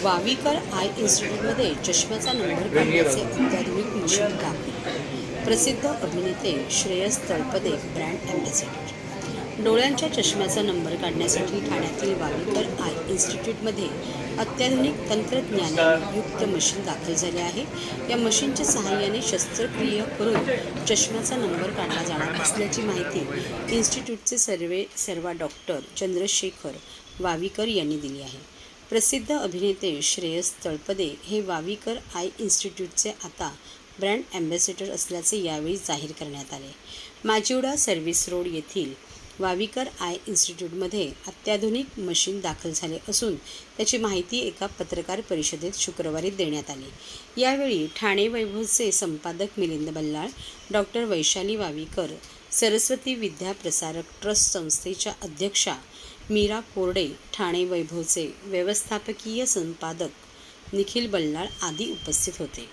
Wavikar I इन्स्टिट्यूटमध्ये चष्म्याचा number काढण्याचे अत्याधुनिक मशीन दाखल। प्रसिद्ध अभिनेते श्रेयस तळपदे ब्रँड ॲम्बॅसेडर। डोळ्यांच्या चष्म्याचा नंबर काढण्यासाठी ठाण्यातील वावीकर आय इन्स्टिट्यूटमध्ये अत्याधुनिक तंत्रज्ञानाने युक्त मशीन दाखल झाले आहे। या मशीनच्या सहाय्याने शस्त्रक्रिया करून चष्म्याचा नंबर काढला जाणार असल्याची माहिती इन्स्टिट्यूटचे सर्वेसर्वा डॉक्टर चंद्रशेखर वावीकर यांनी दिली आहे। प्रसिद्ध अभिनेते श्रेयस तळपदे हे वावीकर आय इन्स्टिट्यूटचे आता ब्रँड ॲम्बॅसेडर असल्याचे यावेळी जाहीर करण्यात आले। माजिवडा सर्व्हिस रोड येथील वावीकर आय इन्स्टिट्यूटमध्ये अत्याधुनिक मशीन दाखल झाले असून त्याची माहिती एका पत्रकार परिषदेत शुक्रवारी देण्यात आली। यावेळी ठाणे वैभवचे संपादक मिलिंद बल्लाळ, डॉक्टर वैशाली वावीकर, सरस्वती विद्या प्रसारक ट्रस्ट संस्थेच्या अध्यक्षा मीरा कोरडे, ठाणे वैभवचे व्यवस्थापकीय संपादक निखिल बल्लाळ आदी उपस्थित होते।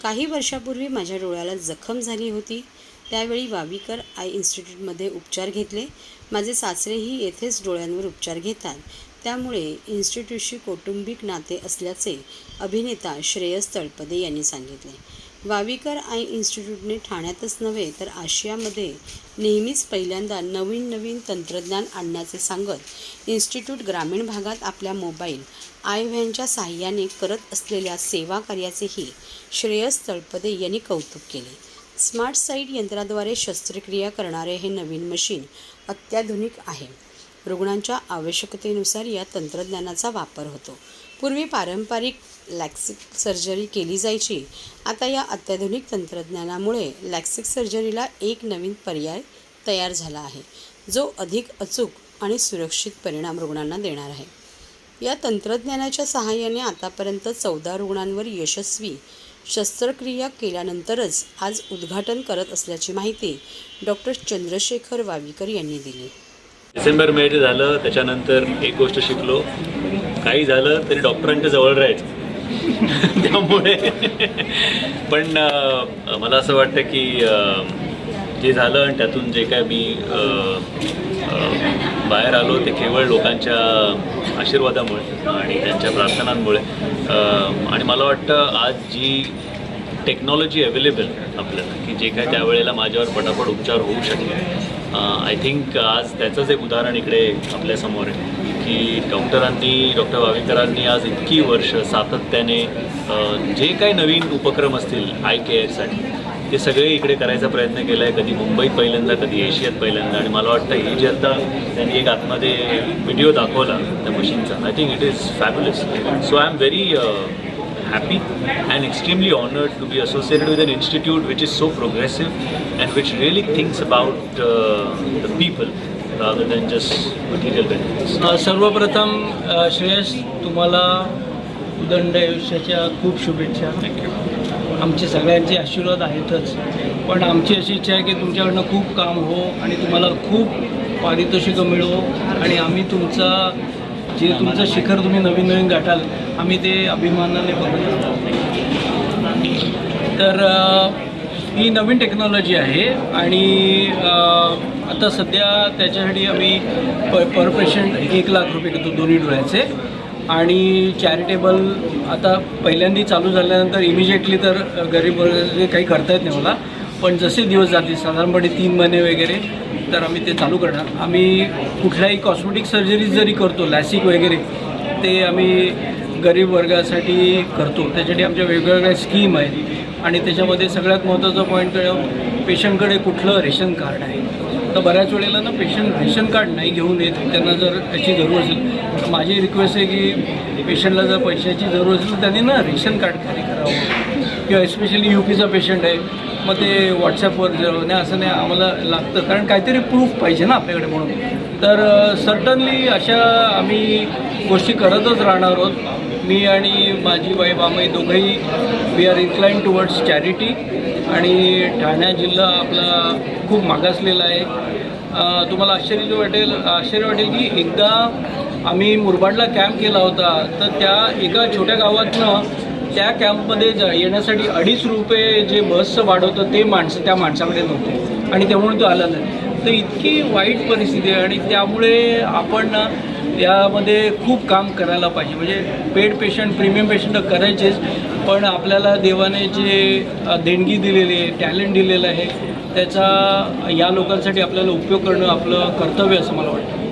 काही वर्षापूर्वी माझ्या डोळ्याला जखम झाली होती, त्यावेळी वावीकर आय इन्स्टिट्यूटमध्ये उपचार घेतले। माझे सासरेही येथेच डोळ्यांवर उपचार घेतात, त्यामुळे इन्स्टिट्यूटशी कौटुंबिक नाते असल्याचे अभिनेता श्रेयस तळपदे यांनी सांगितले। वावीकर आय इन्स्टिट्यूटने ठाण्यातच नव्हे तर आशियामध्ये नेहमीच पहिल्यांदा नवीन तंत्रज्ञान आणण्याचे सांगत इन्स्टिट्यूट ग्रामीण भागात आपल्या मोबाईल आय व्हॅनच्या साहाय्याने करत असलेल्या सेवा कार्याचेही श्रेयस तळपदे यांनी कौतुक केले। स्मार्ट साईट यंत्राद्वारे शस्त्रक्रिया करणारे हे नवीन मशीन अत्याधुनिक आहे। रुग्णांच्या आवश्यकतेनुसार या तंत्रज्ञानाचा वापर होतो। पूर्वी पारंपरिक लॅसिक सर्जरी केली जायची, आता या अत्याधुनिक तंत्रज्ञानामुळे लॅसिक सर्जरीला एक नवीन पर्याय तयार झाला आहे, जो अधिक अचूक आणि सुरक्षित परिणाम रुग्णांना देणार आहे। या तंत्रज्ञानाच्या सहाय्याने आतापर्यंत 14 रुग्णांवर यशस्वी शस्त्रक्रिया केल्यानंतरच आज उद्घाटन करत असल्याची माहिती डॉक्टर चंद्रशेखर वावीकर यांनी दिली। डिसेंबर मध्ये झालं, त्याच्यानंतर एक गोष्ट शिकलो, काही झालं तरी डॉक्टरांच्या जवळ राहायचं। त्यामुळे पण मला असं वाटतं की जे झालं आणि त्यातून जे काय मी बाहेर आलो ते केवळ लोकांच्या आशीर्वादामुळे आणि त्यांच्या प्रार्थनांमुळे। आणि मला वाटतं आज जी टेक्नॉलॉजी अवेलेबल आपल्याला, की जे काय त्यावेळेला माझ्यावर पटापट उपचार होऊ शकले, आय थिंक आज त्याचंच एक उदाहरण इकडे आपल्यासमोर आहे की डॉक्टर वावीकरांनी आज इतकी वर्ष सातत्याने जे काही नवीन उपक्रम असतील आय केअरसाठी ते सगळे इकडे करायचा प्रयत्न केला आहे। कधी मुंबईत पहिल्यांदा, कधी एशियात पहिल्यांदा। आणि मला वाटतं हे जे आता त्यांनी एक आतमध्ये व्हिडिओ दाखवला त्या मशीनचा, I think it is fabulous. So I am very happy and extremely honored to be associated with an institute which is so progressive and which really thinks about the people rather than just material benefits. सर्वप्रथम श्रेयस, तुम्हाला उदंड आयुष्याच्या खूप शुभेच्छा। Thank you. आमचे सगळ्यांचे आशीर्वाद आहेतच, पण आमची अशी इच्छा आहे की तुमच्याकडनं खूप काम हो आणि तुम्हाला खूप पारितोषिकं मिळो आणि आम्ही तुमचं शिखर तुम्ही नवीन गाठाल, आम्ही ते अभिमानाने बघत आहोत। तर ही नवीन टेक्नॉलॉजी आहे आणि आता सध्या त्याच्यासाठी आम्ही पर पेशंट 1 लाख रुपये घेतो दोन्ही डोळ्याचे। आणि चॅरिटेबल आता पहिल्यांदा चालू झाल्यानंतर इमिजिएटली तर गरीब वर्गाचे काही करता येत नाही मला, पण जसे दिवस जातील साधारणपणे 3 महिने वगैरे तर आम्ही ते चालू करणार। आम्ही कुठल्याही कॉस्मेटिक सर्जरी जरी करतो, लॅसिक वगैरे, ते आम्ही गरीब वर्गासाठी करतो। त्याच्यासाठी आमच्या वेगवेगळ्या स्कीम आहेत आणि त्याच्यामध्ये सगळ्यात महत्त्वाचा पॉईंट पेशंटकडे कुठलं रेशन कार्ड आहे। तर बऱ्याच वेळेला ना पेशंट रेशन कार्ड नाही घेऊन येत, त्यांना जर याची जरूर असेल तर माझी रिक्वेस्ट आहे की पेशंटला जर पैशाची जरूर असेल तर त्यांनी ना रेशन कार्ड कॅरी करावं, किंवा एस्पेशली UPचा पेशंट आहे, मग ते व्हॉट्सॲपवर नाही असं नाही, आम्हाला लागतं, कारण काहीतरी प्रूफ पाहिजे ना आपल्याकडे म्हणून। तर सर्टनली अशा आम्ही गोष्टी करतच राहणार आहोत। मी आणि माझी वाईफ आम्ही दोघंही we are incline towards charity आणि ठाणे जिल्हा आपला खूप मागासलेला आहे। तुम्हाला आश्चर्य वाटेल की एकदा आम्ही मुरबाडला कॅम्प केला होता, तर त्या एका छोट्या गावातनं त्या कॅम्पमध्ये येण्यासाठी 2.5 रुपये जे बसचं भाडं होतं ते त्या माणसाकडे नव्हते आणि त्यामुळे तो आला नाही। तर इतकी वाईट परिस्थिती आहे आणि त्यामुळे आपण ना यामध्ये खूप काम करायला पाहिजे. म्हणजे पेड पेशंट प्रीमियम पेशंट करायचेच, पण आपल्याला देवाने जे देणगी दिलेली आहे, टॅलेंट दिलेलं आहे, त्याचा या लोकांसाठी आपल्याला उपयोग करणं आपलं कर्तव्य असं मला वाटतं.